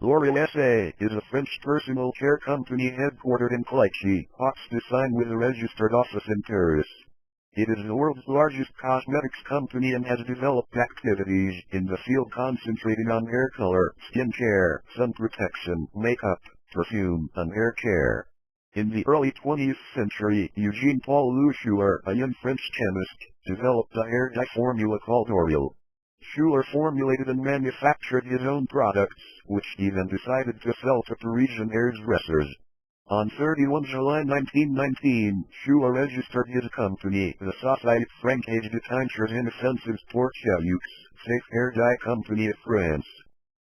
L'Oréal SA is a French personal care company headquartered in Clichy, Hauts-de-Seine with a registered office in Paris. It is the world's largest cosmetics company and has developed activities in the field concentrating on hair color, skin care, sun protection, makeup, perfume, and hair care. In the early 20th century, Eugène-Paul Loucheur, a young French chemist, developed a hair dye formula called L'Oréal. Schuler formulated and manufactured his own products, which he then decided to sell to Parisian hairdressers. On 31 July 1919, Schuler registered his company, the Société Française de Teintures Inoffensives pour Cheveux, Safe Hair Dye Company of France.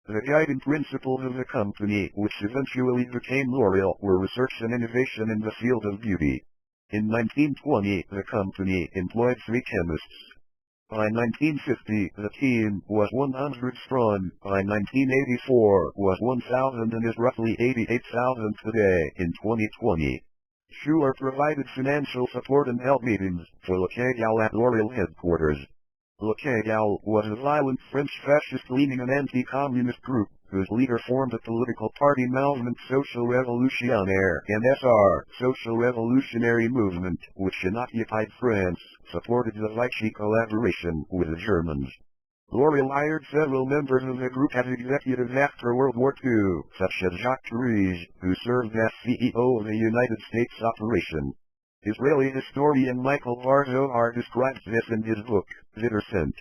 The guiding principles of the company, which eventually became L'Oréal, were research and innovation in the field of beauty. In 1920, the company employed 3 chemists. By 1950, the team was 100 strong, by 1984 was 1,000 and is roughly 88,000 today in 2020. Schuler provided financial support and held meetings for Le Cagal at L'Oréal headquarters. Le Cagal was a violent French fascist-leaning and anti-communist group, whose leader formed a political party Mouvement Social Revolutionnaire (MSR), Social Revolutionary Movement, which in occupied France, supported the Vichy collaboration with the Germans. L'Oréal hired several members of the group as executives after World War II, such as Jacques Therese, who served as CEO of the United States operation. Israeli historian Michael Bar-Zohar describes this in his book, Viddercent.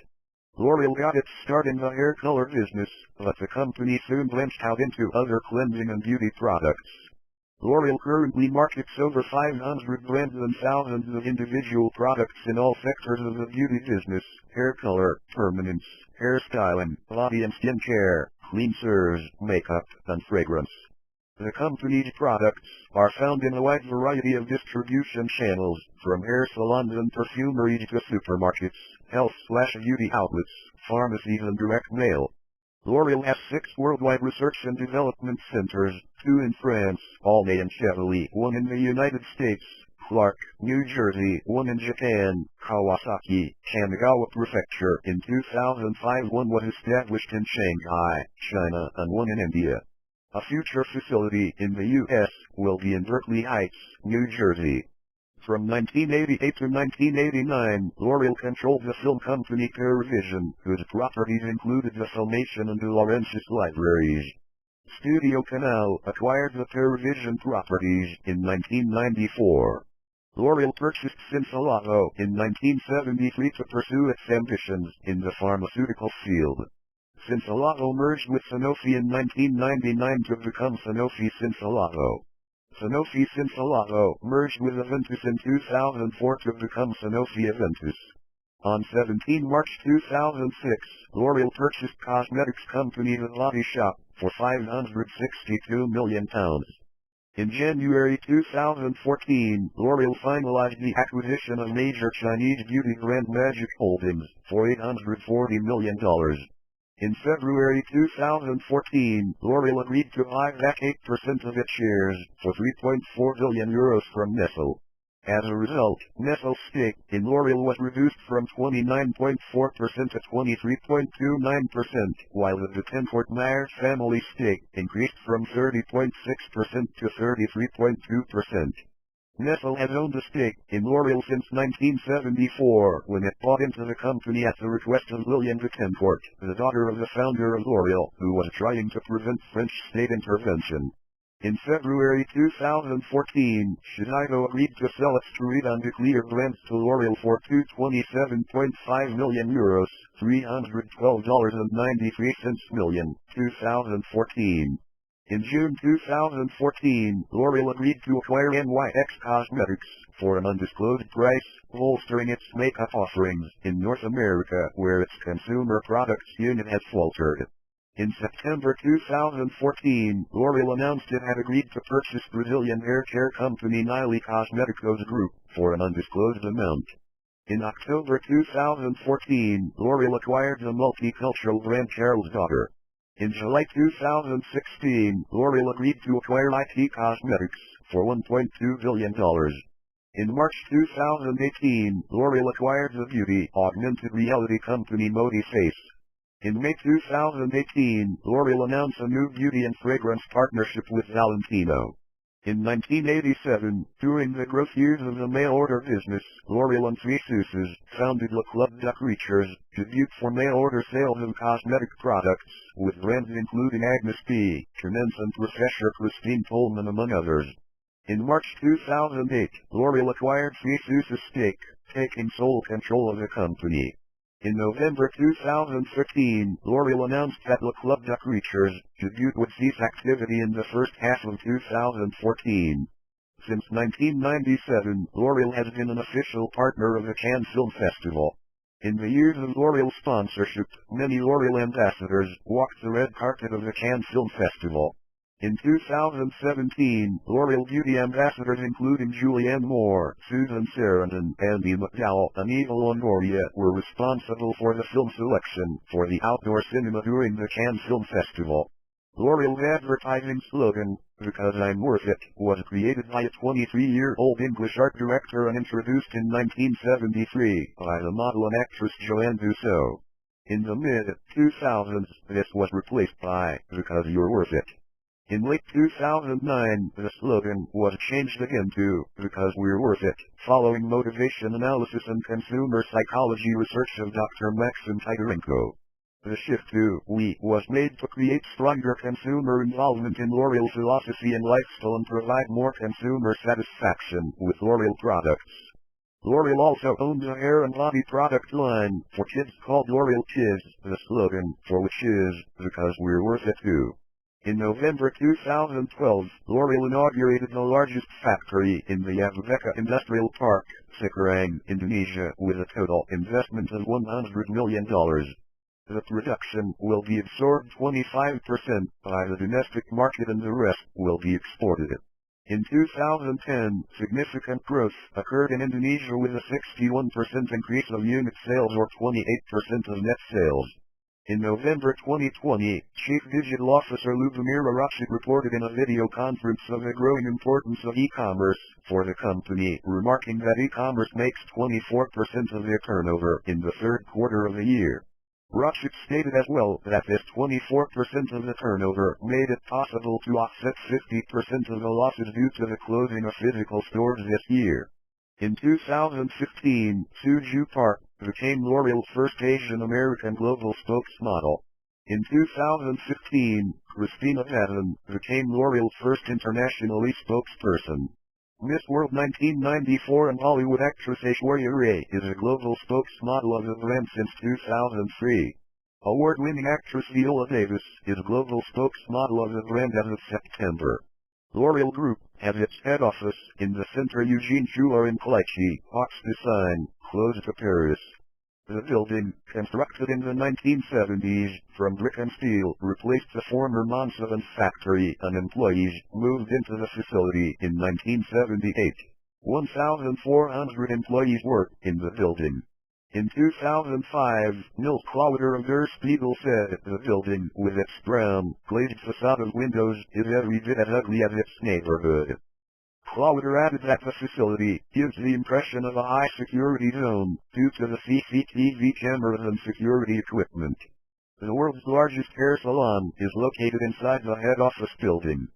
L'Oréal got its start in the hair color business, but the company soon branched out into other cleansing and beauty products. L'Oréal currently markets over 500 brands and thousands of individual products in all sectors of the beauty business: hair color, permanence, hairstyling, body and skin care, cleansers, makeup, and fragrance. The company's products are found in a wide variety of distribution channels, from hair salons and perfumeries to supermarkets, health/beauty outlets, pharmacies and direct mail. L'Oréal has 6 worldwide research and development centers, 2 in France, Aulnay and Chevrolet, 1 in the United States, Clark, New Jersey, 1 in Japan, Kawasaki, Kanagawa Prefecture. In 2005 1 was established in Shanghai, China, and 1 in India. A future facility in the U.S. will be in Berkeley Heights, New Jersey. From 1988 to 1989, L'Oréal controlled the film company Paravision, whose properties included the Filmation and De Laurentiis libraries. Studio Canal acquired the Paravision properties in 1994. L'Oréal purchased Cinsalatto in 1973 to pursue its ambitions in the pharmaceutical field. Cinsalatto merged with Sanofi in 1999 to become Sanofi-Cinsalatto. Sanofi-Cinsalatto merged with Aventis in 2004 to become Sanofi-Aventis. On 17 March 2006, L'Oréal purchased cosmetics company The Body Shop for £562 million. In January 2014, L'Oréal finalized the acquisition of major Chinese beauty brand Magic Holdings for $840 million. In February 2014, L'Oréal agreed to buy back 8% of its shares for €3.4 billion from Nestlé. As a result, Nestlé's stake in L'Oréal was reduced from 29.4% to 23.29%, while the Bettencourt-Meyers family stake increased from 30.6% to 33.2%. Nestlé has owned a stake in L'Oréal since 1974, when it bought into the company at the request of Liliane Bettencourt, the daughter of the founder of L'Oréal, who was trying to prevent French state intervention. In February 2014, Shiseido agreed to sell its Truida and Clear brands to L'Oréal for €227.5 million, $312.93 million, 2014. In June 2014, L'Oréal agreed to acquire NYX Cosmetics for an undisclosed price, bolstering its makeup offerings in North America, where its consumer products unit has faltered. In September 2014, L'Oréal announced it had agreed to purchase Brazilian hair care company Nile Cosméticos Group for an undisclosed amount. In October 2014, L'Oréal acquired the multicultural brand Carol's Daughter. In July 2016, L'Oréal agreed to acquire IT Cosmetics for $1.2 billion. In March 2018, L'Oréal acquired the beauty augmented reality company Modiface. In May 2018, L'Oreal announced a new beauty and fragrance partnership with Valentino. In 1987, during the growth years of the mail-order business, L'Oreal and Three Sources founded Le Club de Creatures, debut for mail-order sales of cosmetic products, with brands including Agnes B., Commence and Professor Christine Pullman among others. In March 2008, L'Oreal acquired Three Sources' stake, taking sole control of the company. In November 2013, L'Oreal announced that Le Club de Creatures debuted would cease activity in the first half of 2014. Since 1997, L'Oreal has been an official partner of the Cannes Film Festival. In the years of L'Oreal sponsorship, many L'Oreal ambassadors walked the red carpet of the Cannes Film Festival. In 2017, L'Oreal beauty ambassadors including Julianne Moore, Susan Sarandon, Andie MacDowell, and Eva Longoria were responsible for the film selection for the outdoor cinema during the Cannes Film Festival. L'Oreal's advertising slogan, "Because I'm Worth It," was created by a 23-year-old English art director and introduced in 1973 by the model and actress Joanne Dussault. In the mid-2000s, this was replaced by "Because You're Worth It." In late 2009, the slogan was changed again to "Because We're Worth It," following motivation analysis and consumer psychology research of Dr. Maxim Tidorenko. The shift to "we" was made to create stronger consumer involvement in L'Oreal philosophy and lifestyle and provide more consumer satisfaction with L'Oreal products. L'Oreal also owns a hair and body product line for kids called L'Oreal Kids, the slogan for which is "Because We're Worth It Too." In November 2012, L'Oreal inaugurated the largest factory in the Abubeka Industrial Park, Cikarang, Indonesia, with a total investment of $100 million. The production will be absorbed 25% by the domestic market and the rest will be exported. In 2010, significant growth occurred in Indonesia with a 61% increase of unit sales or 28% of net sales. In November 2020, Chief Digital Officer Lubomira Rashid reported in a video conference of the growing importance of e-commerce for the company, remarking that e-commerce makes 24% of their turnover in the third quarter of the year. Rashid stated as well that this 24% of the turnover made it possible to offset 50% of the losses due to the closing of physical stores this year. In 2015, Suju Park became L'Oreal's first Asian American global spokesmodel. In 2015, Christina Patton became L'Oreal's first internationally spokesperson. Miss World 1994 and Bollywood actress Aishwarya Rai is a global spokesmodel of the brand since 2003. Award-winning actress Viola Davis is global spokesmodel of the brand as of September. L'Oreal Group has its head office in the Centre Eugene Jouar in Clichy, Hawks Design, close to Paris. The building, constructed in the 1970s from brick and steel, replaced the former Monsavin factory and employees moved into the facility in 1978. 1,400 employees work in the building. In 2005, Nils Klauder of Der Spiegel said the building, with its brown, glazed facade of windows, is every bit as ugly as its neighborhood. Klauder added that the facility gives the impression of a high-security zone due to the CCTV cameras and security equipment. The world's largest hair salon is located inside the head office building.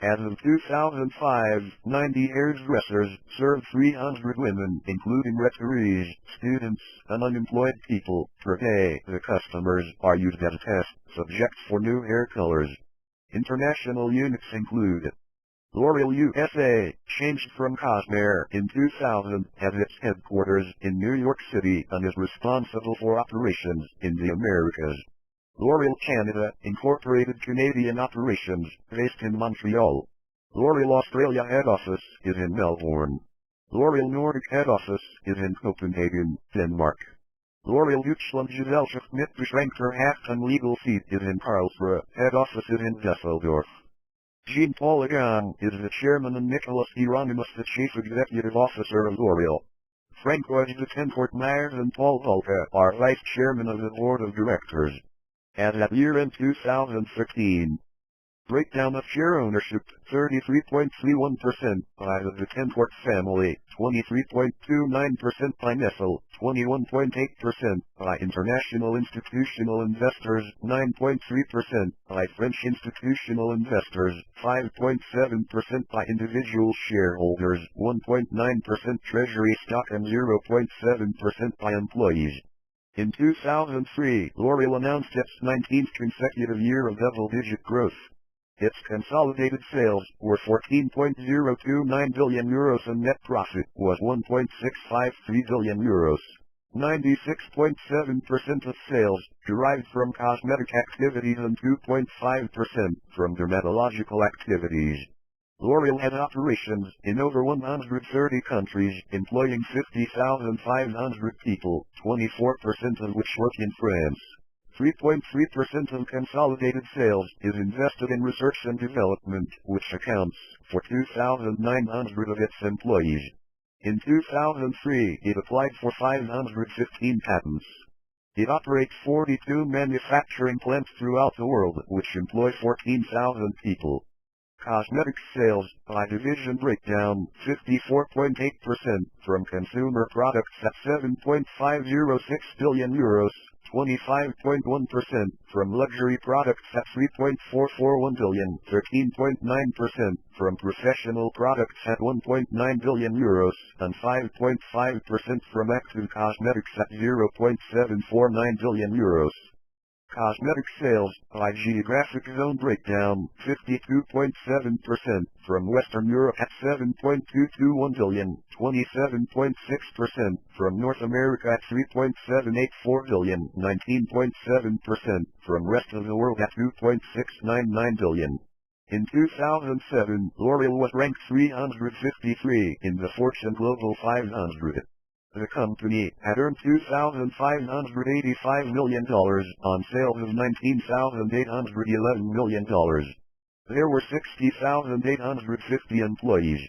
As of 2005, 90 hairdressers served 300 women, including retirees, students, and unemployed people, per day. The customers are used as test subjects for new hair colors. International units include L'Oreal USA, changed from Cosmere in 2000, has its headquarters in New York City and is responsible for operations in the Americas. L'Oreal Canada, incorporated Canadian operations, based in Montreal. L'Oreal Australia head office is in Melbourne. L'Oreal Nordic head office is in Copenhagen, Denmark. L'Oreal Deutschland Gesellschaft mit beschränkter Haft and legal seat is in Karlsruhe, head office is in Düsseldorf. Jean-Paul Agon is the chairman and Nicolas Hieronymus the chief executive officer of L'Oreal. Francois de Tencourt-Myers and Paul Volta are vice chairman of the board of directors. As at year-end 2015, Breakdown of share ownership, 33.31% by the Detencourt family, 23.29% by Nestle, 21.8% by international institutional investors, 9.3% by French institutional investors, 5.7% by individual shareholders, 1.9% treasury stock and 0.7% by employees. In 2003, L'Oréal announced its 19th consecutive year of double-digit growth. Its consolidated sales were 14.029 billion euros and net profit was 1.653 billion euros. 96.7% of sales derived from cosmetic activities and 2.5% from dermatological activities. L'Oréal has operations in over 130 countries, employing 50,500 people, 24% of which work in France. 3.3% of consolidated sales is invested in research and development, which accounts for 2,900 of its employees. In 2003, it applied for 515 patents. It operates 42 manufacturing plants throughout the world, which employ 14,000 people. Cosmetics sales by division breakdown, 54.8% from consumer products at 7.506 billion euros, 25.1% from luxury products at 3.441 billion, 13.9% from professional products at 1.9 billion euros, and 5.5% from active cosmetics at 0.749 billion euros. Cosmetic sales by geographic zone breakdown, 52.7% from Western Europe at 7.221 billion, 27.6% from North America at 3.784 billion, 19.7% from rest of the world at 2.699 billion. In 2007, L'Oréal was ranked 353 in the Fortune Global 500. The company had earned $2,585 million on sales of $19,811 million. There were 60,850 employees.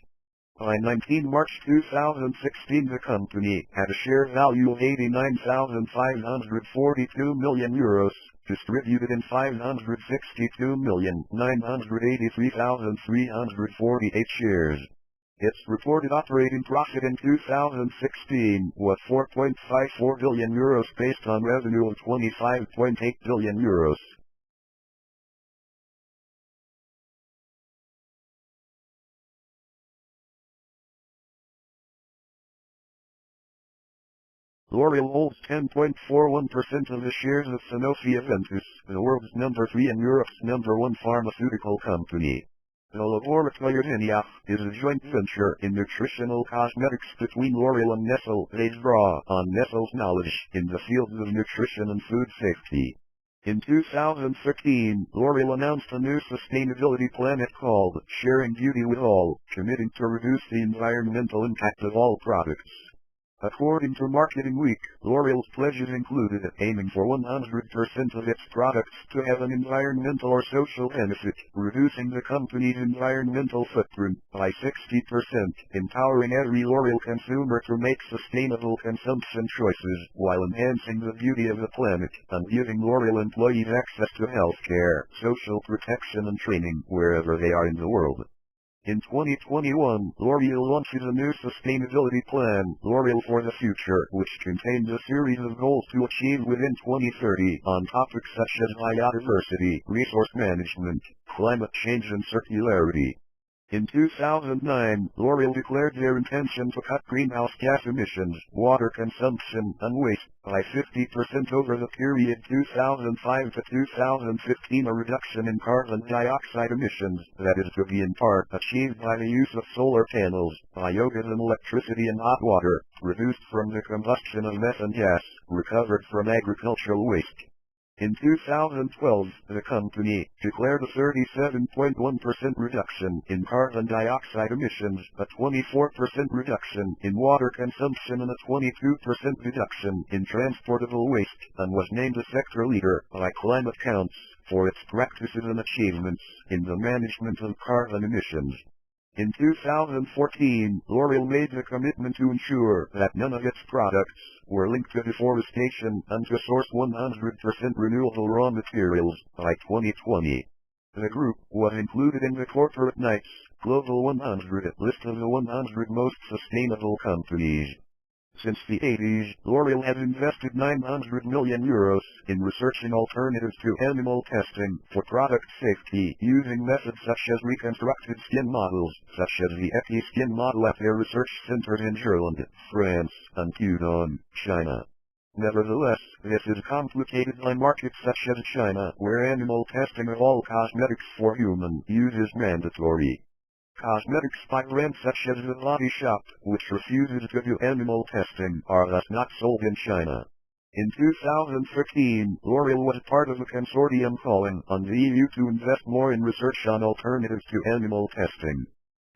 By 19 March 2016, the company had a share value of 89,542 million euros, distributed in 562,983,348 shares. Its reported operating profit in 2016 was 4.54 billion euros based on revenue of 25.8 billion euros. L'Oréal holds 10.41% of the shares of Sanofi Aventis, the world's number 3 and Europe's number 1 pharmaceutical company. The Laboratoire Veniaf is a joint venture in nutritional cosmetics between L'Oréal and Nestle. They draw on Nestle's knowledge in the fields of nutrition and food safety. In 2013, L'Oréal announced a new sustainability plan it called Sharing Beauty with All, committing to reduce the environmental impact of all products. According to Marketing Week, L'Oréal's pledges included aiming for 100% of its products to have an environmental or social benefit, reducing the company's environmental footprint by 60%, empowering every L'Oréal consumer to make sustainable consumption choices, while enhancing the beauty of the planet, and giving L'Oréal employees access to healthcare, social protection and training wherever they are in the world. In 2021, L'Oréal launches a new sustainability plan, L'Oréal for the Future, which contains a series of goals to achieve within 2030 on topics such as biodiversity, resource management, climate change and circularity. In 2009, L'Oréal declared their intention to cut greenhouse gas emissions, water consumption, and waste by 50% over the period 2005 to 2015, a reduction in carbon dioxide emissions that is to be in part achieved by the use of solar panels, biogas and electricity and hot water, produced from the combustion of methane gas, recovered from agricultural waste. In 2012, the company declared a 37.1% reduction in carbon dioxide emissions, a 24% reduction in water consumption and a 22% reduction in transportable waste, and was named a sector leader by Climate Counts for its practices and achievements in the management of carbon emissions. In 2014, L'Oréal made the commitment to ensure that none of its products were linked to deforestation and to source 100% renewable raw materials by 2020. The group was included in the Corporate Knights Global 100 list of the 100 most sustainable companies. Since the 80s, L'Oréal has invested €900 million in researching alternatives to animal testing for product safety using methods such as reconstructed skin models, such as the Episkin model at their research centers in Gerland, France, and Pudong, China. Nevertheless, this is complicated by markets such as China, where animal testing of all cosmetics for human use is mandatory. Cosmetics by brands such as The Body Shop, which refuses to do animal testing, are thus not sold in China. In 2013, L'Oréal was part of a consortium calling on the EU to invest more in research on alternatives to animal testing.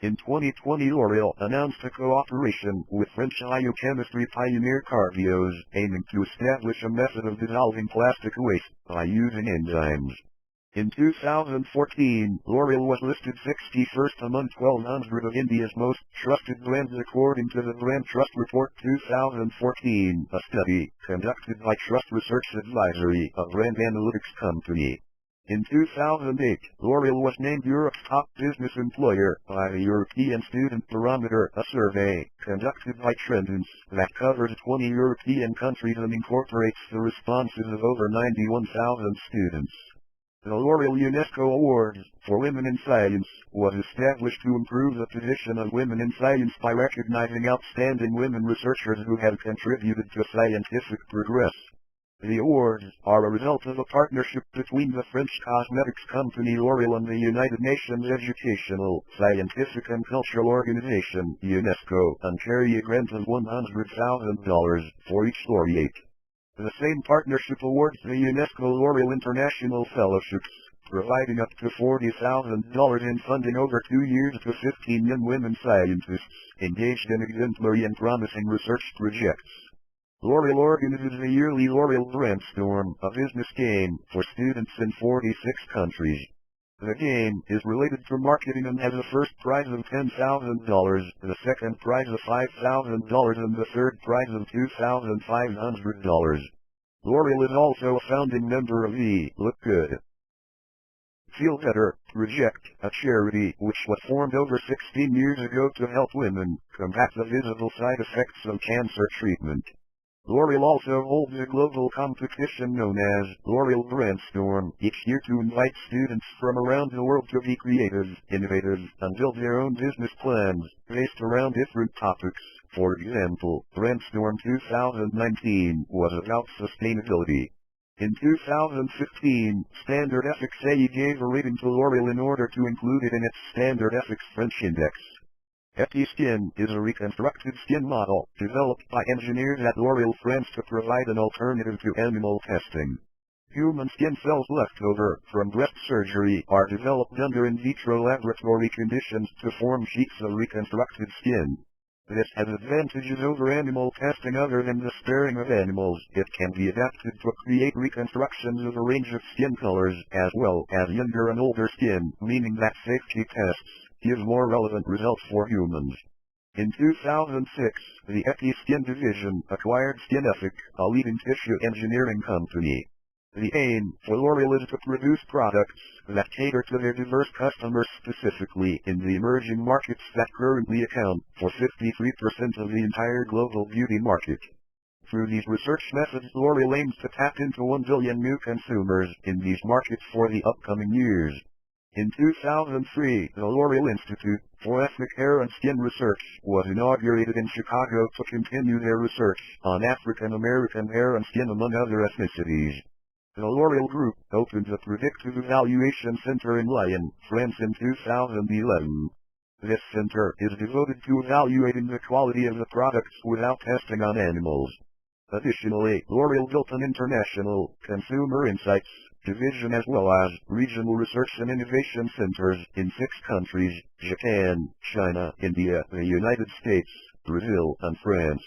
In 2020, L'Oréal announced a cooperation with French biochemistry pioneer Carbios, aiming to establish a method of dissolving plastic waste by using enzymes. In 2014, L'Oréal was listed 61st among 1,200 of India's most trusted brands according to the Brand Trust Report 2014, a study conducted by Trust Research Advisory, a brand analytics company. In 2008, L'Oréal was named Europe's top business employer by the European Student Barometer, a survey conducted by Trendance that covers 20 European countries and incorporates the responses of over 91,000 students. The L'Oréal UNESCO Award for Women in Science was established to improve the position of women in science by recognizing outstanding women researchers who have contributed to scientific progress. The awards are a result of a partnership between the French cosmetics company L'Oréal and the United Nations Educational, Scientific and Cultural Organization, UNESCO, and carry a grant of $100,000 for each laureate. The same partnership awards the UNESCO L'Oréal International Fellowships, providing up to $40,000 in funding over 2 years to 15 young women scientists engaged in exemplary and promising research projects. L'Oréal organizes the yearly L'Oréal Brandstorm, a business game for students in 46 countries. The game is related to marketing and has a first prize of $10,000, the second prize of $5,000 and the third prize of $2,500. L'Oréal is also a founding member of the Look Good, Feel Better project, a charity which was formed over 16 years ago to help women combat the visible side effects of cancer treatment. L'Oréal also holds a global competition known as L'Oréal Brandstorm each year to invite students from around the world to be creative, innovative, and build their own business plans based around different topics. For example, Brandstorm 2019 was about sustainability. In 2015, Standard Ethics AE gave a rating to L'Oréal in order to include it in its Standard Ethics French Index. Episkin is a reconstructed skin model developed by engineers at L'Oréal France to provide an alternative to animal testing. Human skin cells left over from breast surgery are developed under in vitro laboratory conditions to form sheets of reconstructed skin. This has advantages over animal testing other than the sparing of animals. It can be adapted to create reconstructions of a range of skin colors as well as younger and older skin, meaning that safety tests give more relevant results for humans. In 2006, the Episkin division acquired SkinEthic, a leading tissue engineering company. The aim for L'Oréal is to produce products that cater to their diverse customers, specifically in the emerging markets that currently account for 53% of the entire global beauty market. Through these research methods, L'Oréal aims to tap into 1 billion new consumers in these markets for the upcoming years. In 2003, the L'Oréal Institute for Ethnic Hair and Skin Research was inaugurated in Chicago to continue their research on African American hair and skin among other ethnicities. The L'Oréal Group opened the Predictive Evaluation Center in Lyon, France in 2011. This center is devoted to evaluating the quality of the products without testing on animals. Additionally, L'Oréal built an international consumer insights division as well as regional research and innovation centers in 6 countries: Japan, China, India, the United States, Brazil, and France.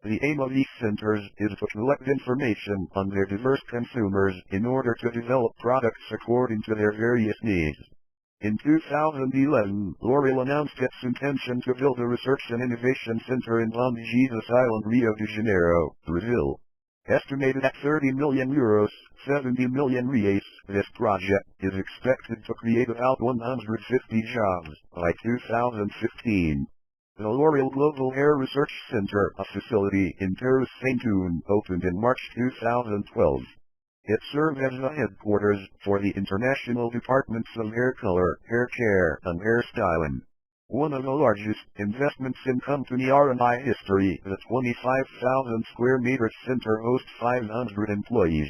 The aim of these centers is to collect information on their diverse consumers in order to develop products according to their various needs. In 2011, L'Oréal announced its intention to build a research and innovation center in Bom Jesus Island, Rio de Janeiro, Brazil. Estimated at €30 million, 70 million reais, this project is expected to create about 150 jobs by 2015. The L'Oréal Global Hair Research Center, a facility in Paris, Saint-Ouen, opened in March 2012. It served as the headquarters for the international departments of hair color, hair care, and hairstyling. One of the largest investments in company R&I history, the 25,000 square meter center hosts 500 employees.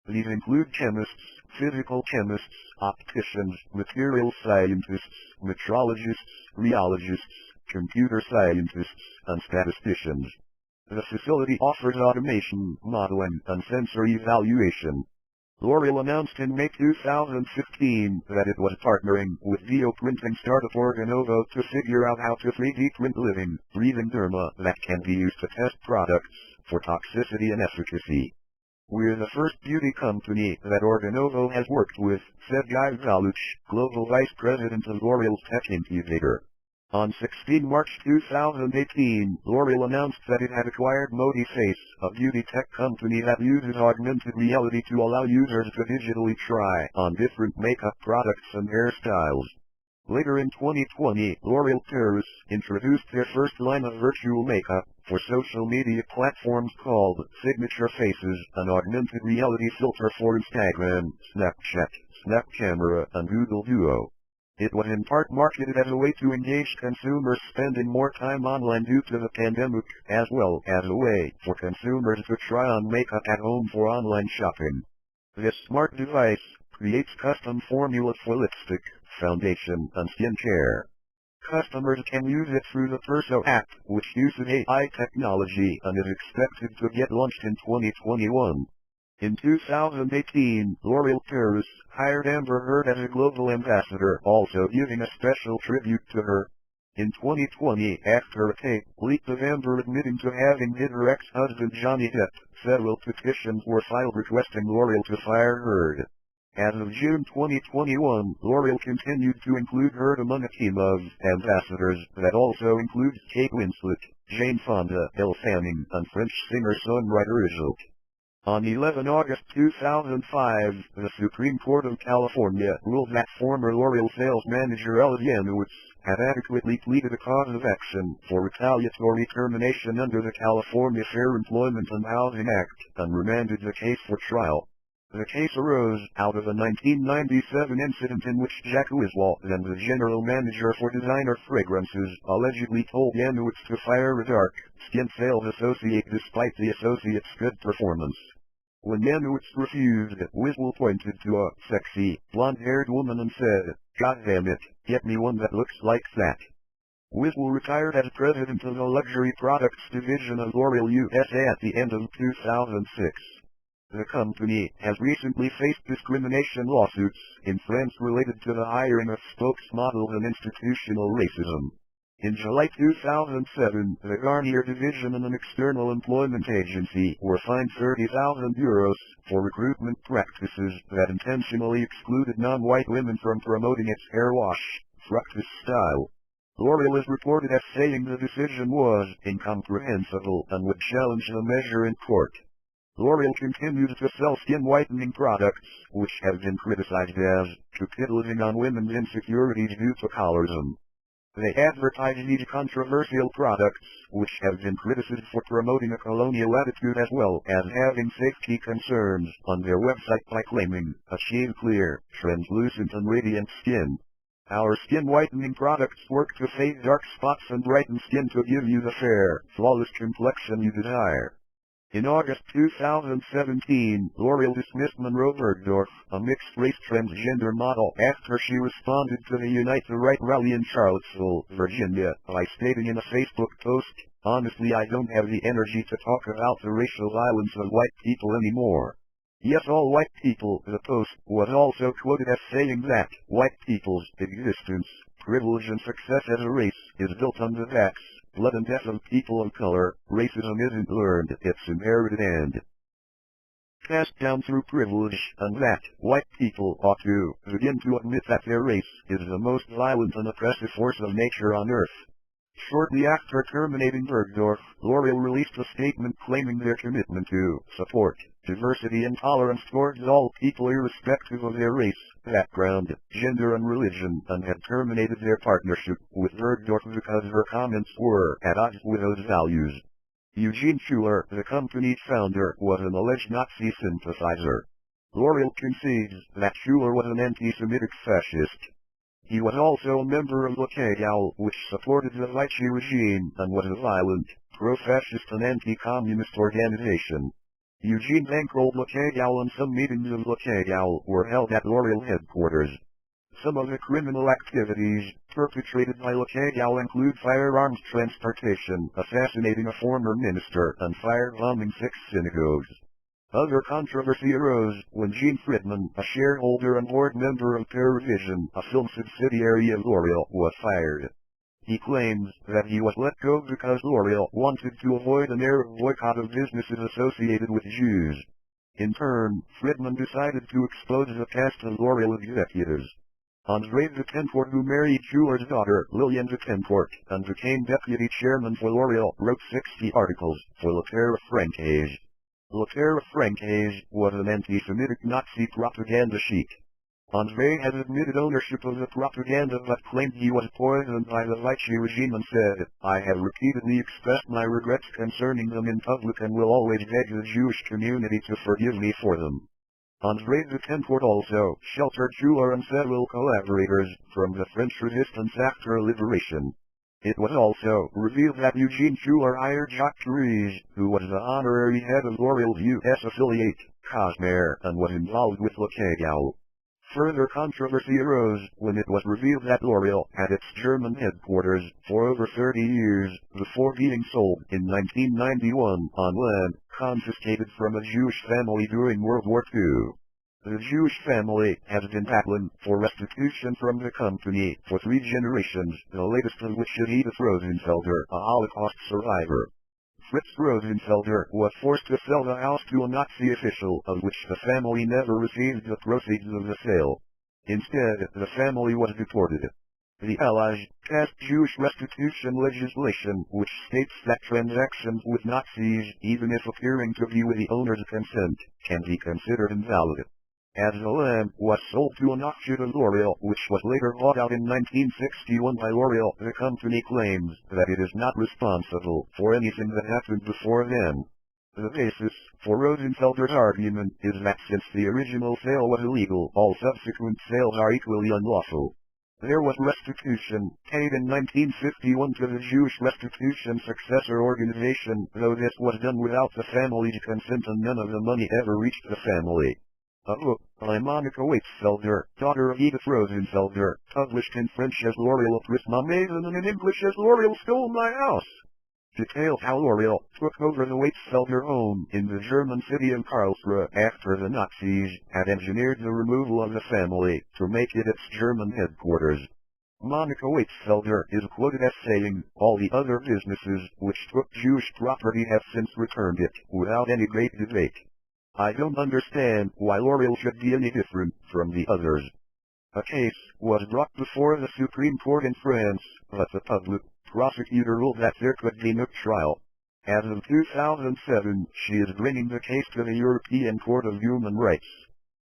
These include chemists, physical chemists, opticians, material scientists, metrologists, rheologists, computer scientists, and statisticians. The facility offers automation, modeling, and sensor evaluation. L'Oréal announced in May 2015 that it was partnering with bioprinting startup Organovo to figure out how to 3D print living, breathing derma that can be used to test products for toxicity and efficacy. We're the first beauty company that Organovo has worked with, said Guy Galuch, Global Vice President of L'Oréal's Tech Incubator. On 16 March 2018, L'Oréal announced that it had acquired Modiface, a beauty tech company that uses augmented reality to allow users to digitally try on different makeup products and hairstyles. Later in 2020, L'Oréal Paris introduced their first line of virtual makeup for social media platforms called Signature Faces, an augmented reality filter for Instagram, Snapchat, Snap Camera, and Google Duo. It was in part marketed as a way to engage consumers spending more time online due to the pandemic, as well as a way for consumers to try on makeup at home for online shopping. This smart device creates custom formulas for lipstick, foundation, and skincare. Customers can use it through the Perso app, which uses AI technology and is expected to get launched in 2021. In 2018, L'Oréal Paris hired Amber Heard as a global ambassador, also giving a special tribute to her. In 2020, after a tape leaked of Amber admitting to having hit her ex-husband Johnny Depp, several petitions were filed requesting L'Oréal to fire Heard. As of June 2021, L'Oréal continued to include Heard among a team of ambassadors that also includes Kate Winslet, Jane Fonda, Elle Fanning, and French singer-songwriter Isolde. On 11 August 2005, the Supreme Court of California ruled that former L'Oréal sales manager TaBNWNE had adequately pleaded a cause of action for retaliatory termination under the California Fair Employment and Housing Act, and remanded the case for trial. The case arose out of a 1997 incident in which Jack Wiswall, then the general manager for designer fragrances, allegedly told TaBNWNE to fire a dark-skinned sales associate despite the associate's good performance. When TaBNWNE refused, Wiswall pointed to a sexy, blonde-haired woman and said, "God damn it, get me one that looks like that." Wiswall retired as president of the luxury products division of L'Oréal USA at the end of 2006. The company has recently faced discrimination lawsuits in France related to the hiring of spokesmodels and institutional racism. In July 2007, the Garnier division and an external employment agency were fined €30,000 for recruitment practices that intentionally excluded non-white women from promoting its hair wash, Fructus style. L'Oréal is reported as saying the decision was incomprehensible and would challenge the measure in court. L'Oréal continues to sell skin whitening products, which have been criticized as capitalizing on women's insecurities due to colorism. They advertise these controversial products, which have been criticized for promoting a colonial attitude as well as having safety concerns, on their website by claiming, achieve clear, translucent and radiant skin. Our skin whitening products work to fade dark spots and brighten skin to give you the fair, flawless complexion you desire. In August 2017, L'Oréal dismissed Munroe Bergdorf, a mixed-race transgender model, after she responded to the Unite the Right rally in Charlottesville, Virginia, by stating in a Facebook post, "Honestly, I don't have the energy to talk about the racial violence of white people anymore." Yes, all white people. The post was also quoted as saying that white people's existence, privilege and success as a race is built on the backs, blood and death of people of color. Racism isn't learned, it's inherited and passed down through privilege, and that white people ought to begin to admit that their race is the most violent and oppressive force of nature on earth. Shortly after terminating Bergdorf, L'Oreal released a statement claiming their commitment to support diversity and tolerance towards all people irrespective of their race, background, gender and religion, and had terminated their partnership with Bergdorf because her comments were at odds with those values. Eugene Schuler, the company's founder, was an alleged Nazi sympathizer. L'Oreal concedes that Schuler was an anti-Semitic fascist. He was also a member of Luxe, which supported the Vichy regime and was a violent, pro-fascist and anti-communist organization. Eugene bankrolled Luxe and some meetings of Luxe were held at L'Oreal headquarters. Some of the criminal activities perpetrated by Luxe include firearms transportation, assassinating a former minister, and firebombing 6 synagogues. Other controversy arose when Gene Friedman, a shareholder and board member of Paravision, a film subsidiary of L'Oreal, was fired. He claims that he was let go because L'Oreal wanted to avoid an Arab boycott of businesses associated with Jews. In turn, Friedman decided to expose the past of L'Oreal executives. André Betancourt, who married Schuler's daughter, Lillian Betancourt, and became deputy chairman for L'Oreal, wrote 60 articles for La Terre Francaise. La Terre Francaise was an anti-Semitic Nazi propaganda sheet. André has admitted ownership of the propaganda but claimed he was poisoned by the Vichy regime and said, "I have repeatedly expressed my regrets concerning them in public and will always beg the Jewish community to forgive me for them." André Betancourt also sheltered Schuler and several collaborators from the French resistance after liberation. It was also revealed that Eugene Schuler hired Jacques Therese, who was the honorary head of L'Oreal's U.S. affiliate, Cosmere, and was involved with Luxe. Further controversy arose when it was revealed that L'Oreal had its German headquarters for over 30 years before being sold in 1991 on land confiscated from a Jewish family during World War II. The Jewish family has been battling for restitution from the company for 3 generations, the latest of which is Edith Rosenfelder, a Holocaust survivor. Fritz Rosenfelder was forced to sell the house to a Nazi official, of which the family never received the proceeds of the sale. Instead, the family was deported. The Allies passed Jewish restitution legislation, which states that transactions with Nazis, even if appearing to be with the owner's consent, can be considered invalid. As the land was sold to an offshoot of L'Oreal, which was later bought out in 1961 by L'Oreal, the company claims that it is not responsible for anything that happened before then. The basis for Rosenfelder's argument is that since the original sale was illegal, all subsequent sales are equally unlawful. There was restitution paid in 1951 to the Jewish Restitution Successor Organization, though this was done without the family's consent and none of the money ever reached the family. A book by Monica Waitsfelder, daughter of Edith Rosenfelder, published in French as L'Oreal pris ma maison and in English as L'Oreal stole my house, details how L'Oreal took over the Waitsfelder home in the German city of Karlsruhe after the Nazis had engineered the removal of the family to make it its German headquarters. Monica Waitsfelder is quoted as saying, "All the other businesses which took Jewish property have since returned it, without any great debate. I don't understand why L'Oreal should be any different from the others." A case was brought before the Supreme Court in France, but the public prosecutor ruled that there could be no trial. As of 2007, she is bringing the case to the European Court of Human Rights.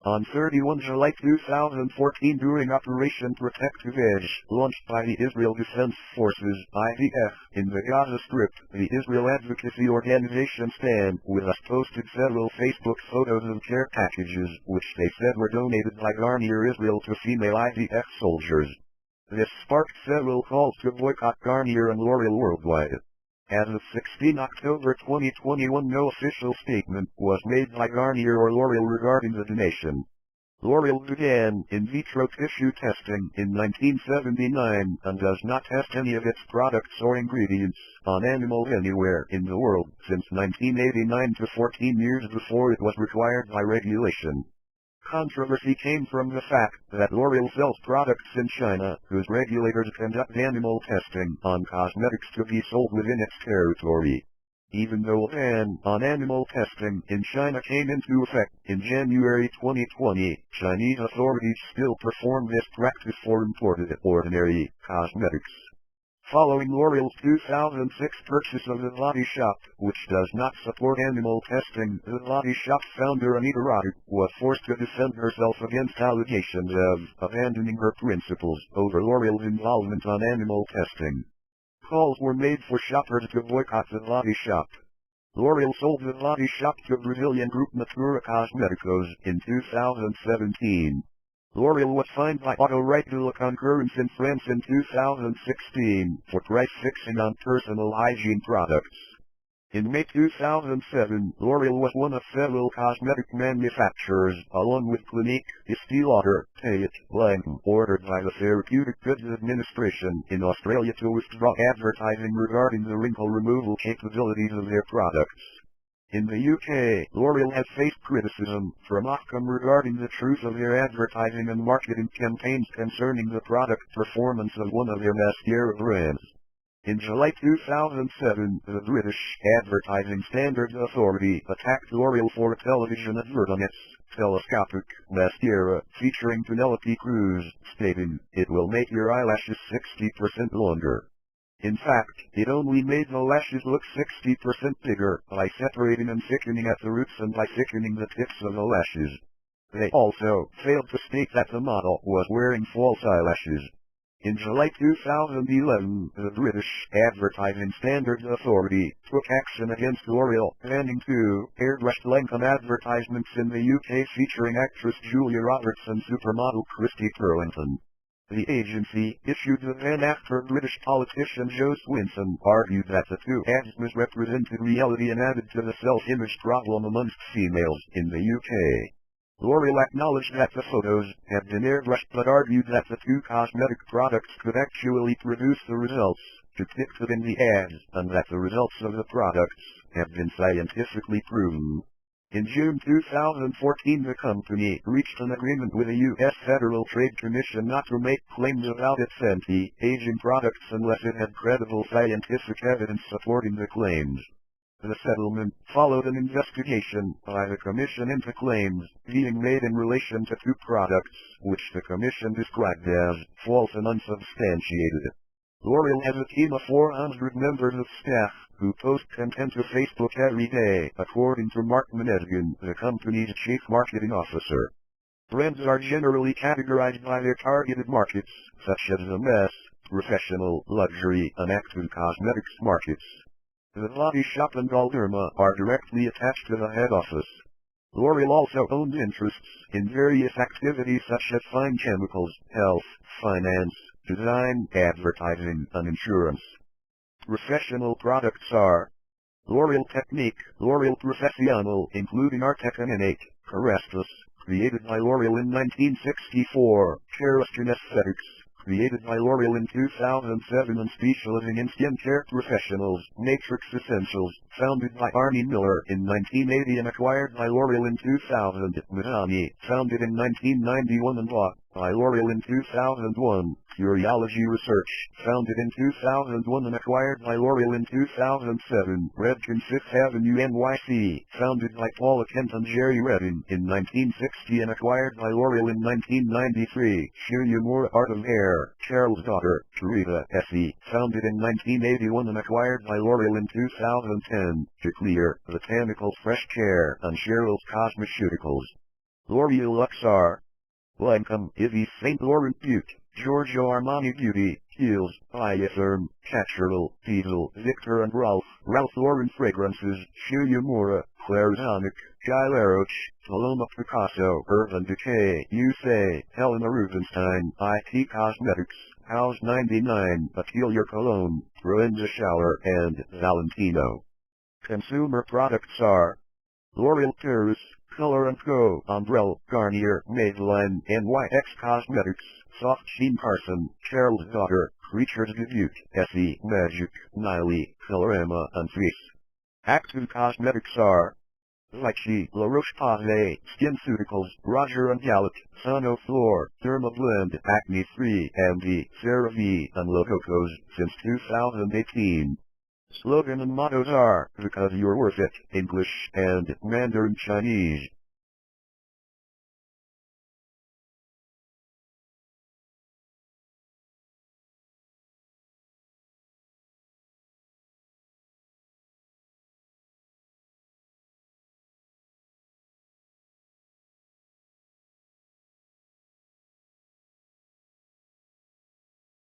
On 31 July 2014, during Operation Protective Edge, launched by the Israel Defense Forces (IDF) in the Gaza Strip, the Israel advocacy organization Stand With Us posted several Facebook photos of care packages, which they said were donated by Garnier Israel to female IDF soldiers. This sparked several calls to boycott Garnier and L'Oreal worldwide. As of 16 October 2021, no official statement was made by Garnier or L'Oreal regarding the donation. L'Oreal began in vitro tissue testing in 1979 and does not test any of its products or ingredients on animals anywhere in the world since 1989 to 14 years before it was required by regulation. Controversy came from the fact that L'Oreal sells products in China whose regulators conduct animal testing on cosmetics to be sold within its territory. Even though a ban on animal testing in China came into effect in January 2020, Chinese authorities still perform this practice for imported ordinary cosmetics. Following L'Oreal's 2006 purchase of The Body Shop, which does not support animal testing, The Body Shop's founder Anita Roddick was forced to defend herself against allegations of abandoning her principles over L'Oreal's involvement on animal testing. Calls were made for shoppers to boycott The Body Shop. L'Oreal sold The Body Shop to Brazilian group Natura Cosméticos in 2017. L'Oreal was fined by Auto Right de la Concurrence in France in 2016 for price fixing on personal hygiene products. In May 2007, L'Oreal was one of several cosmetic manufacturers, along with Clinique, Estée Lauder, TaBNWNE, ordered by the Therapeutic Goods Administration in Australia to withdraw advertising regarding the wrinkle removal capabilities of their products. In the UK, L'Oreal has faced criticism from Ofcom regarding the truth of their advertising and marketing campaigns concerning the product performance of one of their mascara brands. In July 2007, the British Advertising Standards Authority attacked L'Oreal for a television advert on its telescopic mascara featuring Penelope Cruz, stating, "It will make your eyelashes 60% longer." In fact, it only made the lashes look 60% bigger by separating and thickening at the roots and by thickening the tips of the lashes. They also failed to state that the model was wearing false eyelashes. In July 2011, the British Advertising Standards Authority took action against L'Oreal, banning 2 airbrushed lengthen advertisements in the UK featuring actress Julia Roberts and supermodel Christy Turlington. The agency issued the ban after British politician Jo Swinson argued that the 2 ads misrepresented reality and added to the self-image problem amongst females in the UK. L'Oreal acknowledged that the photos had been airbrushed but argued that the 2 cosmetic products could actually produce the results depicted in the ads, and that the results of the products have been scientifically proven. In June 2014, the company reached an agreement with the U.S. Federal Trade Commission not to make claims about its anti-aging products unless it had credible scientific evidence supporting the claims. The settlement followed an investigation by the Commission into claims being made in relation to 2 products, which the Commission described as false and unsubstantiated. L'Oreal has a team of 400 members of staff who post content to Facebook every day, according to Mark Menesgan, the company's chief marketing officer. Brands are generally categorized by their targeted markets, such as the mass, professional, luxury, and active cosmetics markets. The Body Shop and Galderma are directly attached to the head office. L'Oreal also owned interests in various activities such as fine chemicals, health, finance, design, advertising, and insurance. Professional products are L'Oreal Technique, L'Oreal Professionnel, including Artec&Nate, Carestus, created by L'Oreal in 1964, Kerastrin Aesthetics, created by L'Oreal in 2007 and specializing in skincare professionals, Matrix Essentials, founded by Arnie Miller in 1980 and acquired by L'Oreal in 2000, TaBNWNE, founded in 1991 and bought by L'Oreal in 2001, Curiology Research, founded in 2001 and acquired by L'Oreal in 2007, Redken 5th Avenue NYC, founded by Paula Kent and Jerry Redding in 1960 and acquired by L'Oreal in 1993, Shuyumura Art of Hair, Carol's daughter, Teresa S.E., founded in 1981 and acquired by L'Oreal in 2010, Declear, Botanical Fresh Care, and Cheryl's Cosmeceuticals. L'Oreal Luxe, Lancome, Yves Saint Laurent Beauty, Giorgio Armani Beauty, Kiehl's, Biotherm, Cacciarol, Diesel, Victor and Ralph Lauren Fragrances, Shuyumura, Claire's, Guy Laroche, Paloma Picasso, Urban Decay, Youssé, Helena Rubinstein, IT Cosmetics, House 99, Atelier Cologne, Proenza Shower, and Valentino. Consumer products are L'Oreal Paris, Color & Co, Umbrella, Garnier, Maybelline, NYX Cosmetics, Soft Sheen Carson, Carol's daughter, Creatures Debut, SE, Magic, Niley, Colorama, and Fleece. Active cosmetics are Vichy, La Roche-Posay, SkinCeuticals, Roger & Gallet, Sonoflor, Dermablend, Acne Free, MD, CeraVe, and Lococos since 2018. Slogan and mottos are, because you're worth it, English and Mandarin Chinese.